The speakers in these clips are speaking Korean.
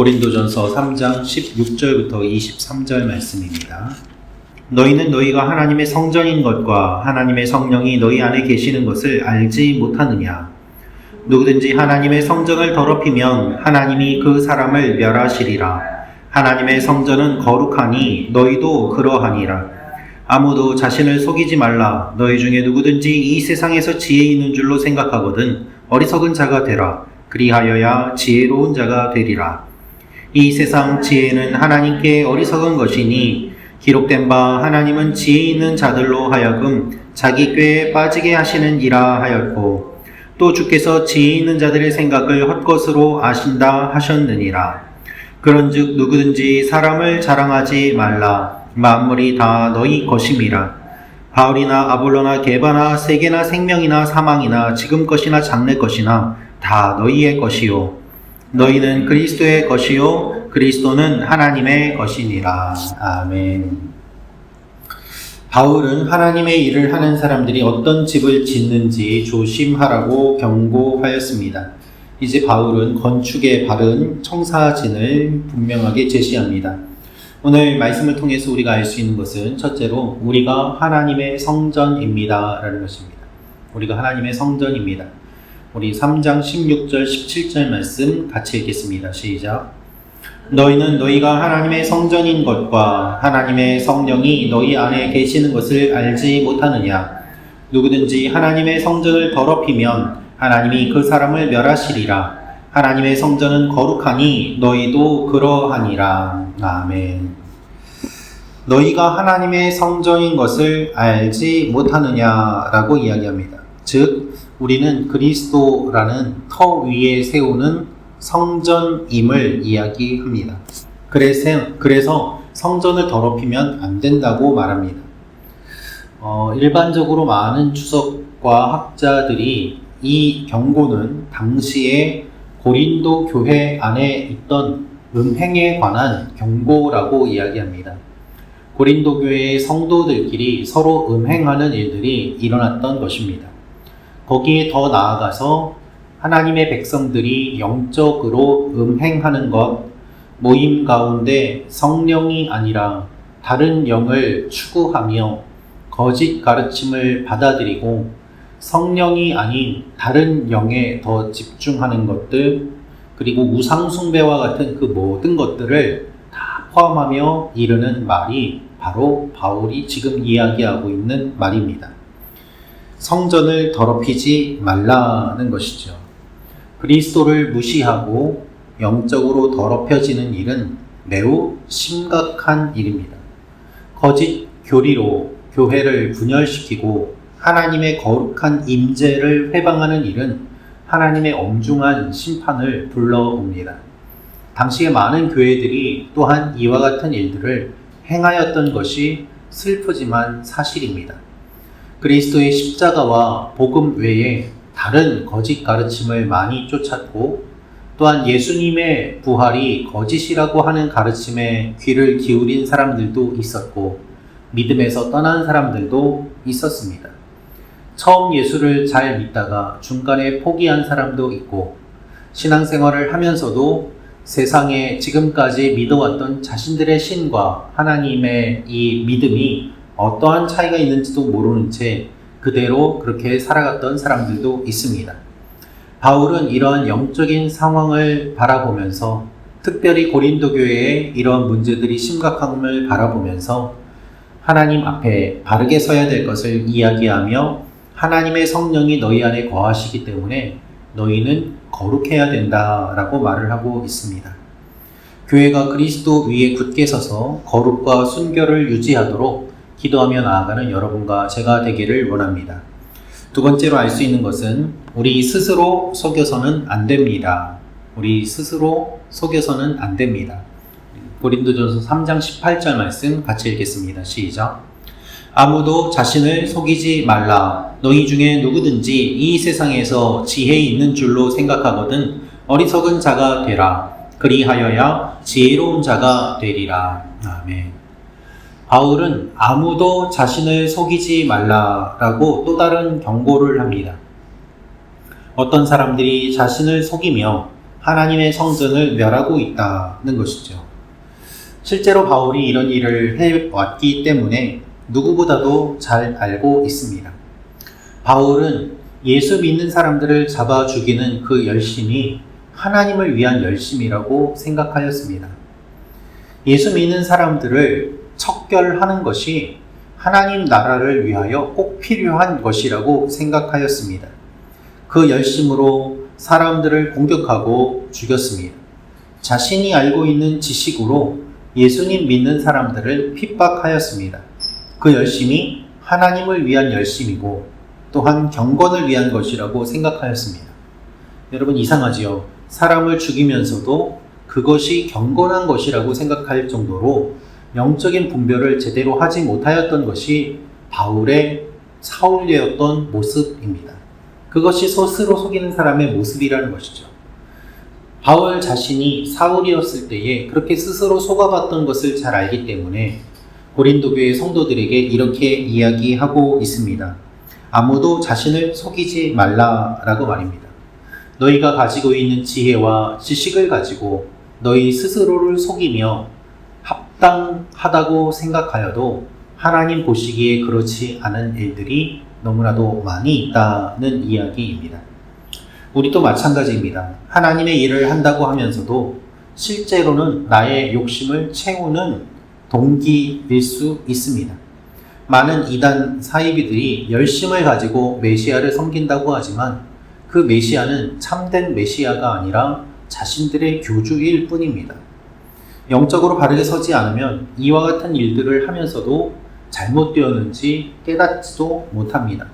고린도전서 3장 16절부터 23절 말씀입니다. 너희는 너희가 하나님의 성전인 것과 하나님의 성령이 너희 안에 계시는 것을 알지 못하느냐? 누구든지 하나님의 성전을 더럽히면 하나님이 그 사람을 멸하시리라. 하나님의 성전은 거룩하니 너희도 그러하니라. 아무도 자신을 속이지 말라. 너희 중에 누구든지 이 세상에서 지혜 있는 줄로 생각하거든 어리석은 자가 되라. 그리하여야 지혜로운 자가 되리라. 이 세상 지혜는 하나님께 어리석은 것이니 기록된 바 하나님은 지혜 있는 자들로 하여금 자기 꾀에 빠지게 하시는 이라 하였고, 또 주께서 지혜 있는 자들의 생각을 헛것으로 아신다 하셨느니라. 그런즉 누구든지 사람을 자랑하지 말라. 만물이 다 너희 것임이라. 바울이나 아볼로나 게바나 세계나 생명이나 사망이나 지금 것이나 장래 것이나 다 너희의 것이요 너희는 그리스도의 것이요 그리스도는 하나님의 것이니라. 아멘. 바울은 하나님의 일을 하는 사람들이 어떤 집을 짓는지 조심하라고 경고하였습니다. 이제 바울은 건축에 바른 청사진을 분명하게 제시합니다. 오늘 말씀을 통해서 우리가 알 수 있는 것은 첫째로 우리가 하나님의 성전입니다 라는 것입니다. 우리가 하나님의 성전입니다. 우리 3장 16절 17절 말씀 같이 읽겠습니다. 시작. 너희는 너희가 하나님의 성전인 것과 하나님의 성령이 너희 안에 계시는 것을 알지 못하느냐? 누구든지 하나님의 성전을 더럽히면 하나님이 그 사람을 멸하시리라. 하나님의 성전은 거룩하니 너희도 그러하니라. 아멘. 너희가 하나님의 성전인 것을 알지 못하느냐라고 이야기합니다. 즉 우리는 그리스도라는 터 위에 세우는 성전임을 이야기합니다. 그래서 성전을 더럽히면 안 된다고 말합니다. 일반적으로 많은 주석과 학자들이 이 경고는 당시에 고린도 교회 안에 있던 음행에 관한 경고라고 이야기합니다. 고린도 교회의 성도들끼리 서로 음행하는 일들이 일어났던 것입니다. 거기에 더 나아가서 하나님의 백성들이 영적으로 음행하는 것, 모임 가운데 성령이 아니라 다른 영을 추구하며 거짓 가르침을 받아들이고 성령이 아닌 다른 영에 더 집중하는 것들, 그리고 우상숭배와 같은 그 모든 것들을 다 포함하며 이르는 말이 바로 바울이 지금 이야기하고 있는 말입니다. 성전을 더럽히지 말라는 것이죠. 그리스도를 무시하고 영적으로 더럽혀지는 일은 매우 심각한 일입니다. 거짓 교리로 교회를 분열시키고 하나님의 거룩한 임재를 회방하는 일은 하나님의 엄중한 심판을 불러옵니다. 당시에 많은 교회들이 또한 이와 같은 일들을 행하였던 것이 슬프지만 사실입니다. 그리스도의 십자가와 복음 외에 다른 거짓 가르침을 많이 쫓았고, 또한 예수님의 부활이 거짓이라고 하는 가르침에 귀를 기울인 사람들도 있었고, 믿음에서 떠난 사람들도 있었습니다. 처음 예수를 잘 믿다가 중간에 포기한 사람도 있고, 신앙생활을 하면서도 세상에 지금까지 믿어왔던 자신들의 신과 하나님의 이 믿음이 어떠한 차이가 있는지도 모르는 채 그대로 그렇게 살아갔던 사람들도 있습니다. 바울은 이러한 영적인 상황을 바라보면서, 특별히 고린도 교회의 이러한 문제들이 심각함을 바라보면서 하나님 앞에 바르게 서야 될 것을 이야기하며 하나님의 성령이 너희 안에 거하시기 때문에 너희는 거룩해야 된다라고 말을 하고 있습니다. 교회가 그리스도 위에 굳게 서서 거룩과 순결을 유지하도록 기도하며 나아가는 여러분과 제가 되기를 원합니다. 두 번째로 알 수 있는 것은 우리 스스로 속여서는 안 됩니다. 우리 스스로 속여서는 안 됩니다. 고린도전서 3장 18절 말씀 같이 읽겠습니다. 시작. 아무도 자신을 속이지 말라. 너희 중에 누구든지 이 세상에서 지혜 있는 줄로 생각하거든 어리석은 자가 되라. 그리하여야 지혜로운 자가 되리라. 아멘. 바울은 아무도 자신을 속이지 말라라고 또 다른 경고를 합니다. 어떤 사람들이 자신을 속이며 하나님의 성전을 멸하고 있다는 것이죠. 실제로 바울이 이런 일을 해왔기 때문에 누구보다도 잘 알고 있습니다. 바울은 예수 믿는 사람들을 잡아 죽이는 그 열심이 하나님을 위한 열심이라고 생각하였습니다. 예수 믿는 사람들을 척결하는 것이 하나님 나라를 위하여 꼭 필요한 것이라고 생각하였습니다. 그 열심으로 사람들을 공격하고 죽였습니다. 자신이 알고 있는 지식으로 예수님 믿는 사람들을 핍박하였습니다. 그 열심이 하나님을 위한 열심이고 또한 경건을 위한 것이라고 생각하였습니다. 여러분 이상하지요? 사람을 죽이면서도 그것이 경건한 것이라고 생각할 정도로 영적인 분별을 제대로 하지 못하였던 것이 바울의 사울이었던 모습입니다. 그것이 스스로 속이는 사람의 모습이라는 것이죠. 바울 자신이 사울이었을 때에 그렇게 스스로 속아봤던 것을 잘 알기 때문에 고린도 교회 성도들에게 이렇게 이야기하고 있습니다. 아무도 자신을 속이지 말라라고 말입니다. 너희가 가지고 있는 지혜와 지식을 가지고 너희 스스로를 속이며 합당하다고 생각하여도 하나님 보시기에 그렇지 않은 일들이 너무나도 많이 있다는 이야기입니다. 우리도 마찬가지입니다. 하나님의 일을 한다고 하면서도 실제로는 나의 욕심을 채우는 동기일 수 있습니다. 많은 이단 사이비들이 열심을 가지고 메시아를 섬긴다고 하지만 그 메시아는 참된 메시아가 아니라 자신들의 교주일 뿐입니다. 영적으로 바르게 서지 않으면 이와 같은 일들을 하면서도 잘못되었는지 깨닫지도 못합니다.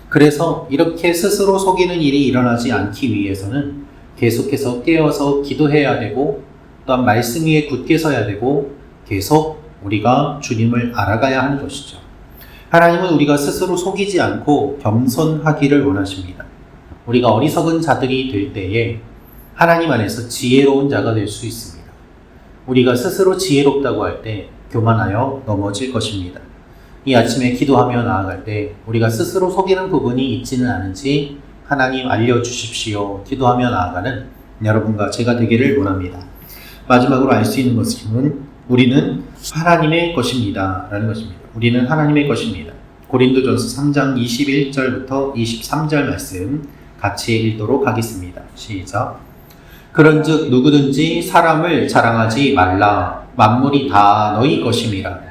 그래서 이렇게 스스로 속이는 일이 일어나지 않기 위해서는 계속해서 깨어서 기도해야 되고 또한 말씀 위에 굳게 서야 되고 계속 우리가 주님을 알아가야 하는 것이죠. 하나님은 우리가 스스로 속이지 않고 겸손하기를 원하십니다. 우리가 어리석은 자들이 될 때에 하나님 안에서 지혜로운 자가 될 수 있습니다. 우리가 스스로 지혜롭다고 할 때 교만하여 넘어질 것입니다. 이 아침에 기도하며 나아갈 때 우리가 스스로 속이는 부분이 있지는 않은지 하나님 알려주십시오. 기도하며 나아가는 여러분과 제가 되기를 원합니다. 마지막으로 알 수 있는 것은 우리는 하나님의 것입니다 라는 것입니다. 우리는 하나님의 것입니다. 고린도전서 3장 21절부터 23절 말씀 같이 읽도록 하겠습니다. 시작. 그런즉 누구든지 사람을 자랑하지 말라. 만물이 다 너희 것임이라.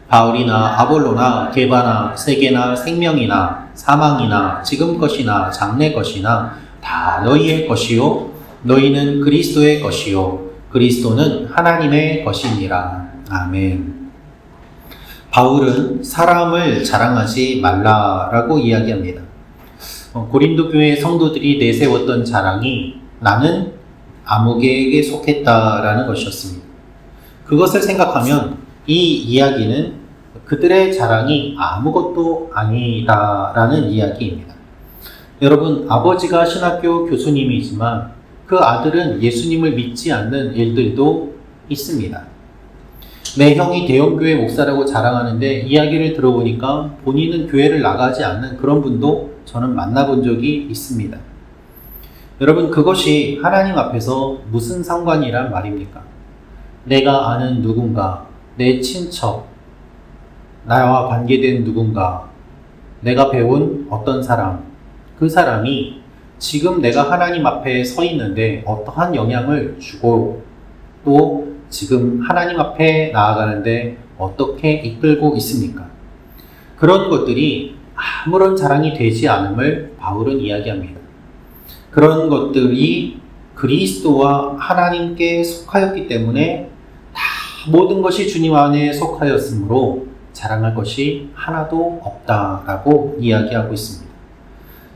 바울이나 아볼로나 게바나 세계나 생명이나 사망이나 지금 것이나 장래 것이나 다 너희의 것이요 너희는 그리스도의 것이요 그리스도는 하나님의 것이니라. 아멘. 바울은 사람을 자랑하지 말라라고 이야기합니다. 고린도 교회 성도들이 내세웠던 자랑이 나는 아무개에게 속했다라는 것이었습니다. 그것을 생각하면 이 이야기는 그들의 자랑이 아무것도 아니다라는 이야기입니다. 여러분, 아버지가 신학교 교수님이지만 그 아들은 예수님을 믿지 않는 일들도 있습니다. 내 형이 대형교회 목사라고 자랑하는데 이야기를 들어보니까 본인은 교회를 나가지 않는 그런 분도 저는 만나본 적이 있습니다. 여러분, 그것이 하나님 앞에서 무슨 상관이란 말입니까? 내가 아는 누군가, 내 친척, 나와 관계된 누군가, 내가 배운 어떤 사람, 그 사람이 지금 내가 하나님 앞에 서 있는데 어떠한 영향을 주고 또 지금 하나님 앞에 나아가는데 어떻게 이끌고 있습니까? 그런 것들이 아무런 자랑이 되지 않음을 바울은 이야기합니다. 그런 것들이 그리스도와 하나님께 속하였기 때문에 다 모든 것이 주님 안에 속하였으므로 자랑할 것이 하나도 없다라고 이야기하고 있습니다.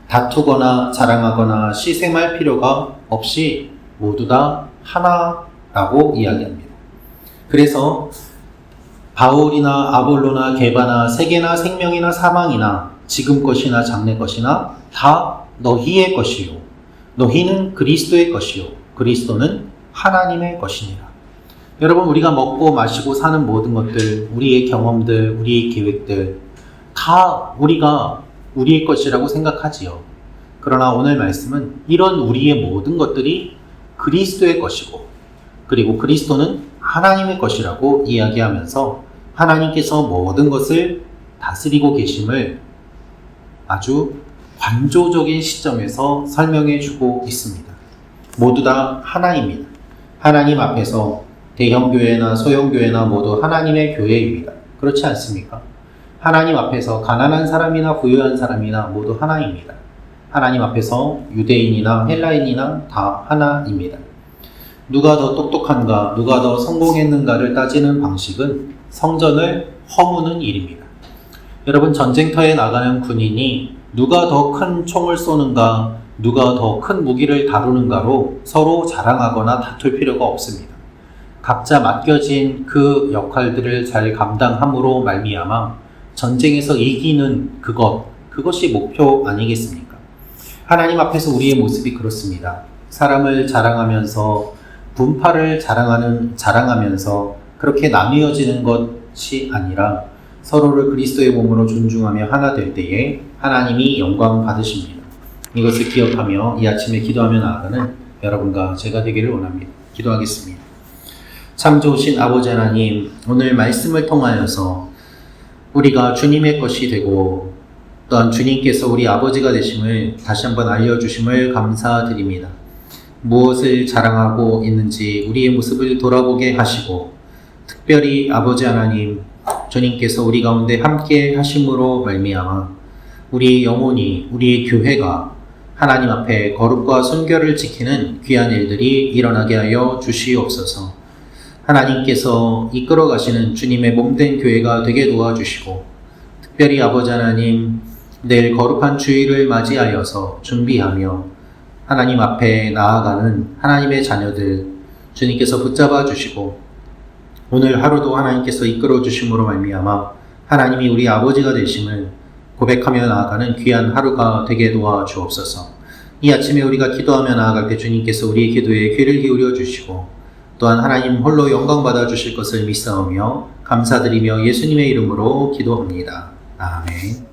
다투거나 자랑하거나 시샘할 필요가 없이 모두 다 하나라고 이야기합니다. 그래서 바울이나 아볼로나 게바나 세계나 생명이나 사망이나 지금 것이나 장래 것이나 다 너희의 것이요 너희는 그리스도의 것이요 그리스도는 하나님의 것이니라. 여러분, 우리가 먹고 마시고 사는 모든 것들, 우리의 경험들, 우리의 계획들 다 우리가 우리의 것이라고 생각하지요. 그러나 오늘 말씀은 이런 우리의 모든 것들이 그리스도의 것이고 그리고 그리스도는 하나님의 것이라고 이야기하면서 하나님께서 모든 것을 다스리고 계심을 아주 관조적인 시점에서 설명해 주고 있습니다. 모두 다 하나입니다. 하나님 앞에서 대형교회나 소형교회나 모두 하나님의 교회입니다. 그렇지 않습니까? 하나님 앞에서 가난한 사람이나 부유한 사람이나 모두 하나입니다. 하나님 앞에서 유대인이나 헬라인이나 다 하나입니다. 누가 더 똑똑한가, 누가 더 성공했는가를 따지는 방식은 성전을 허무는 일입니다. 여러분, 전쟁터에 나가는 군인이 누가 더 큰 총을 쏘는가, 누가 더 큰 무기를 다루는가로 서로 자랑하거나 다툴 필요가 없습니다. 각자 맡겨진 그 역할들을 잘 감당함으로 말미암아 전쟁에서 이기는 그것이 목표 아니겠습니까? 하나님 앞에서 우리의 모습이 그렇습니다. 사람을 자랑하면서 분파를 자랑하면서 그렇게 나뉘어지는 것이 아니라 서로를 그리스도의 몸으로 존중하며 하나 될 때에 하나님이 영광 받으십니다. 이것을 기억하며 이 아침에 기도하며 나아가는 여러분과 제가 되기를 원합니다. 기도하겠습니다. 참 좋으신 아버지 하나님, 오늘 말씀을 통하여서 우리가 주님의 것이 되고 또한 주님께서 우리 아버지가 되심을 다시 한번 알려주심을 감사드립니다. 무엇을 자랑하고 있는지 우리의 모습을 돌아보게 하시고 특별히 아버지 하나님, 주님께서 우리 가운데 함께 하심으로 말미암아 우리의 영혼이, 우리의 교회가 하나님 앞에 거룩과 순결을 지키는 귀한 일들이 일어나게 하여 주시옵소서. 하나님께서 이끌어 가시는 주님의 몸된 교회가 되게 도와주시고 특별히 아버지 하나님, 내일 거룩한 주일을 맞이하여서 준비하며 하나님 앞에 나아가는 하나님의 자녀들 주님께서 붙잡아 주시고 오늘 하루도 하나님께서 이끌어 주심으로 말미암아 하나님이 우리 아버지가 되심을 고백하며 나아가는 귀한 하루가 되게 도와주옵소서. 이 아침에 우리가 기도하며 나아갈 때 주님께서 우리의 기도에 귀를 기울여 주시고 또한 하나님 홀로 영광 받아 주실 것을 믿사오며 감사드리며 예수님의 이름으로 기도합니다. 아멘.